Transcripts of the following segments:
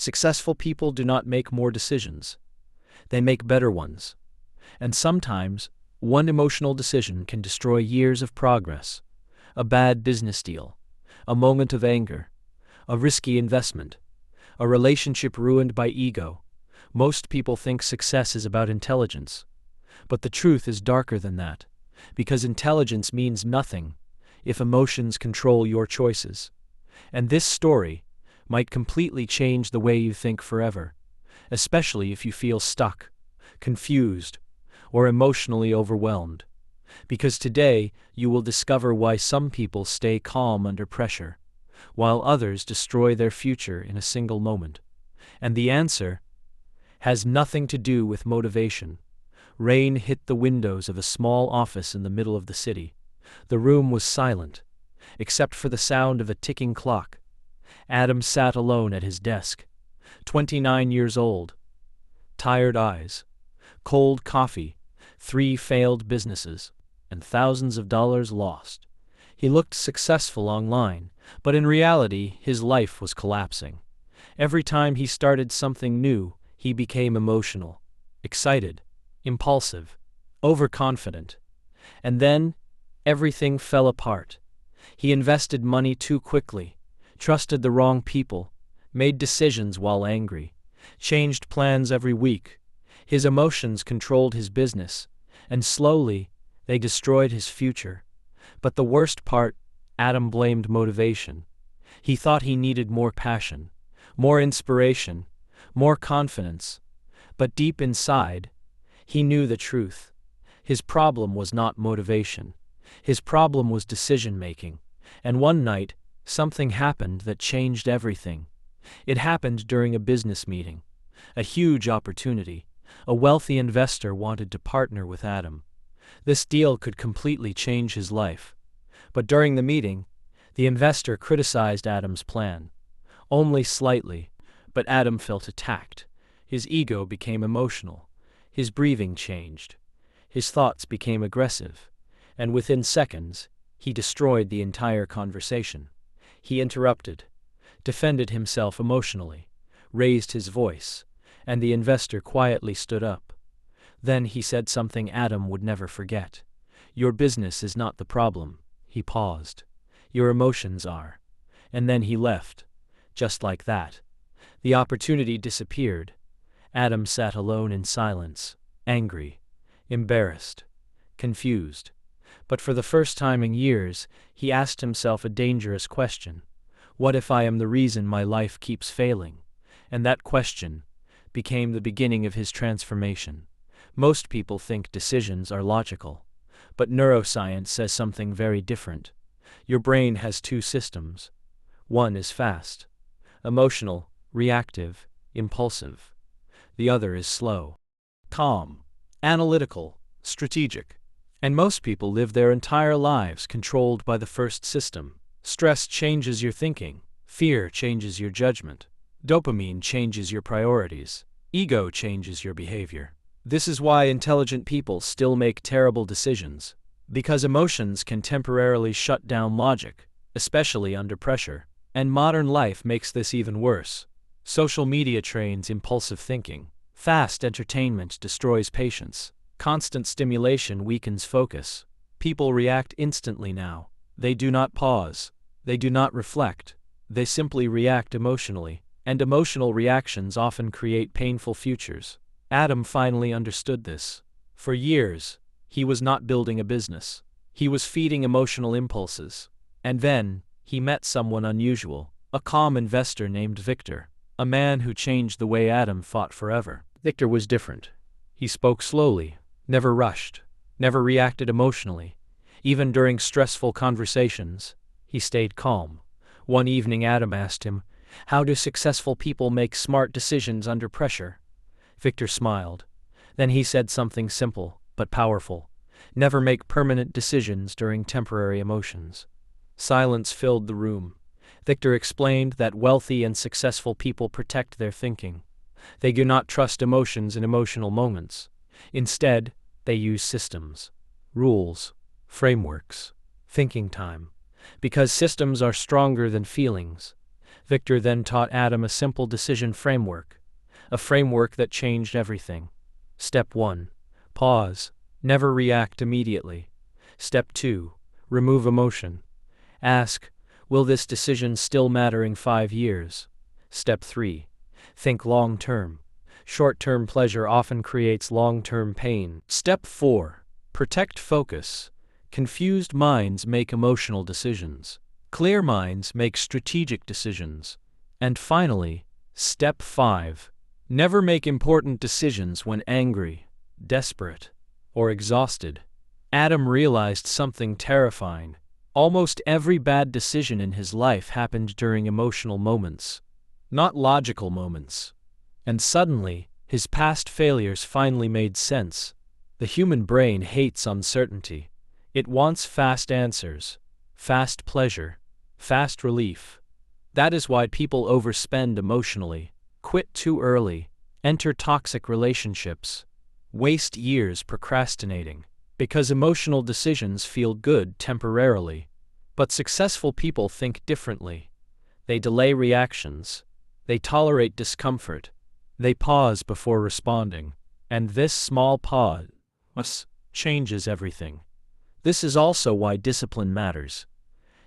Successful people do not make more decisions. They make better ones. And sometimes, one emotional decision can destroy years of progress. A bad business deal, a moment of anger, a risky investment, a relationship ruined by ego. Most people think success is about intelligence. But the truth is darker than that, because intelligence means nothing if emotions control your choices. And this story might completely change the way you think forever, especially if you feel stuck, confused, or emotionally overwhelmed. Because today you will discover why some people stay calm under pressure, while others destroy their future in a single moment. And the answer has nothing to do with motivation. Rain hit the windows of a small office in the middle of the city. The room was silent, except for the sound of a ticking clock. Adam sat alone at his desk, 29 years old. Tired eyes, cold coffee, 3 failed businesses, and thousands of dollars lost. He looked successful online, but in reality his life was collapsing. Every time he started something new, he became emotional, excited, impulsive, overconfident. And then, everything fell apart. He invested money too quickly, trusted the wrong people, made decisions while angry, changed plans every week. His emotions controlled his business, and slowly, they destroyed his future. But the worst part, Adam blamed motivation. He thought he needed more passion, more inspiration, more confidence. But deep inside, he knew the truth. His problem was not motivation. His problem was decision-making. And one night, something happened that changed everything. It happened during a business meeting. A huge opportunity. A wealthy investor wanted to partner with Adam. This deal could completely change his life. But during the meeting, the investor criticized Adam's plan. Only slightly, but Adam felt attacked. His ego became emotional. His breathing changed. His thoughts became aggressive. And within seconds, he destroyed the entire conversation. He interrupted, defended himself emotionally, raised his voice, and the investor quietly stood up. Then he said something Adam would never forget. "Your business is not the problem." He paused. "Your emotions are." And then he left. Just like that. The opportunity disappeared. Adam sat alone in silence, angry, embarrassed, confused. But for the first time in years, he asked himself a dangerous question. What if I am the reason my life keeps failing? And that question became the beginning of his transformation. Most people think decisions are logical, but neuroscience says something very different. Your brain has 2 systems. One is fast, emotional, reactive, impulsive. The other is slow, calm, analytical, strategic. And most people live their entire lives controlled by the first system. Stress changes your thinking. Fear changes your judgment. Dopamine changes your priorities. Ego changes your behavior. This is why intelligent people still make terrible decisions. Because emotions can temporarily shut down logic, especially under pressure. And modern life makes this even worse. Social media trains impulsive thinking. Fast entertainment destroys patience. Constant stimulation weakens focus. People react instantly now. They do not pause. They do not reflect. They simply react emotionally. And emotional reactions often create painful futures. Adam finally understood this. For years, he was not building a business. He was feeding emotional impulses. And then, he met someone unusual, a calm investor named Victor, a man who changed the way Adam fought forever. Victor was different. He spoke slowly, never rushed, never reacted emotionally. Even during stressful conversations, he stayed calm. One evening Adam asked him, "How do successful people make smart decisions under pressure?" Victor smiled. Then he said something simple, but powerful. "Never make permanent decisions during temporary emotions." Silence filled the room. Victor explained that wealthy and successful people protect their thinking. They do not trust emotions in emotional moments. Instead, they use systems, rules, frameworks, thinking time. Because systems are stronger than feelings. Victor then taught Adam a simple decision framework, a framework that changed everything. Step 1. Pause. Never react immediately. Step 2. Remove emotion. Ask, will this decision still matter in 5 years? Step 3. Think long-term. Short-term pleasure often creates long-term pain. Step 4. Protect focus. Confused minds make emotional decisions. Clear minds make strategic decisions. And finally, Step 5. Never make important decisions when angry, desperate, or exhausted. Adam realized something terrifying. Almost every bad decision in his life happened during emotional moments, not logical moments. And suddenly, his past failures finally made sense. The human brain hates uncertainty. It wants fast answers, fast pleasure, fast relief. That is why people overspend emotionally, quit too early, enter toxic relationships, waste years procrastinating, because emotional decisions feel good temporarily. But successful people think differently. They delay reactions. They tolerate discomfort. They pause before responding. And this small pause changes everything. This is also why discipline matters.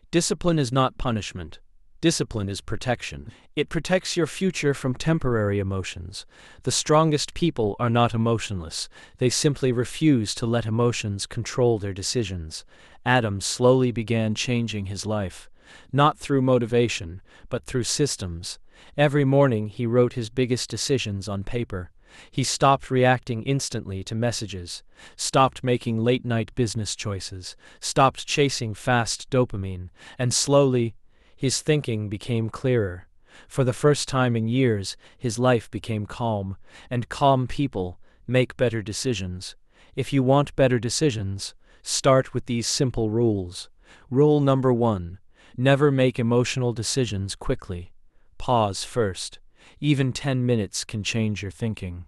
Discipline is not punishment. Discipline is protection. It protects your future from temporary emotions. The strongest people are not emotionless. They simply refuse to let emotions control their decisions. Adam slowly began changing his life, not through motivation, but through systems. Every morning he wrote his biggest decisions on paper. He stopped reacting instantly to messages, stopped making late-night business choices, stopped chasing fast dopamine, and slowly, his thinking became clearer. For the first time in years, his life became calm, and calm people make better decisions. If you want better decisions, start with these simple rules. Rule number 1. Never make emotional decisions quickly. Pause first. Even 10 minutes can change your thinking.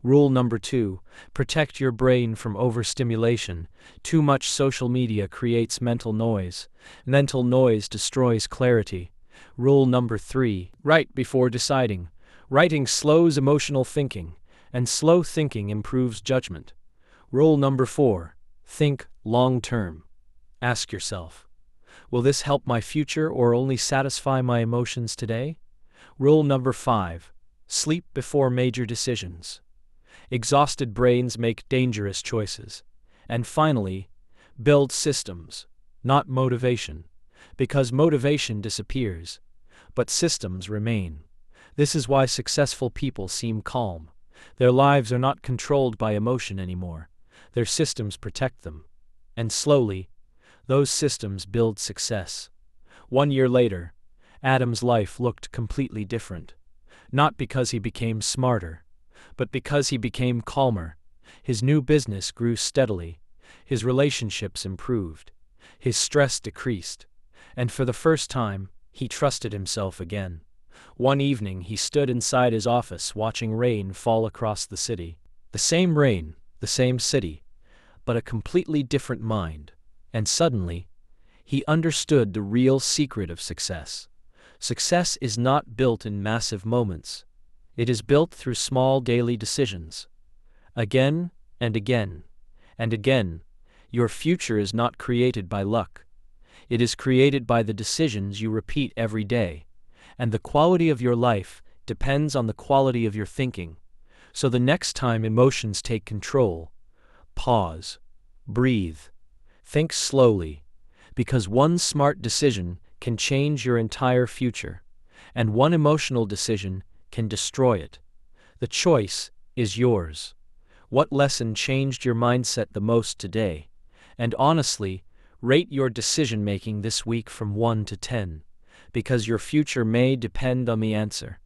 Rule number 2. Protect your brain from overstimulation. Too much social media creates mental noise. Mental noise destroys clarity. Rule number 3. Write before deciding. Writing slows emotional thinking, and slow thinking improves judgment. Rule number 4. Think long-term. Ask yourself, will this help my future or only satisfy my emotions today? Rule number 5. Sleep before major decisions. Exhausted brains make dangerous choices. And finally, build systems, not motivation, because motivation disappears, but systems remain. This is why successful people seem calm. Their lives are not controlled by emotion anymore. Their systems protect them. And slowly, those systems build success. 1 year later, Adam's life looked completely different. Not because he became smarter, but because he became calmer. His new business grew steadily. His relationships improved. His stress decreased. And for the first time, he trusted himself again. One evening, he stood inside his office watching rain fall across the city. The same rain, the same city, but a completely different mind. And suddenly, he understood the real secret of success. Success is not built in massive moments. It is built through small daily decisions. Again and again and again, your future is not created by luck. It is created by the decisions you repeat every day. And the quality of your life depends on the quality of your thinking. So the next time emotions take control, pause, breathe, think slowly, because one smart decision can change your entire future, and one emotional decision can destroy it. The choice is yours. What lesson changed your mindset the most today? And honestly, rate your decision-making this week from 1 to 10, because your future may depend on the answer.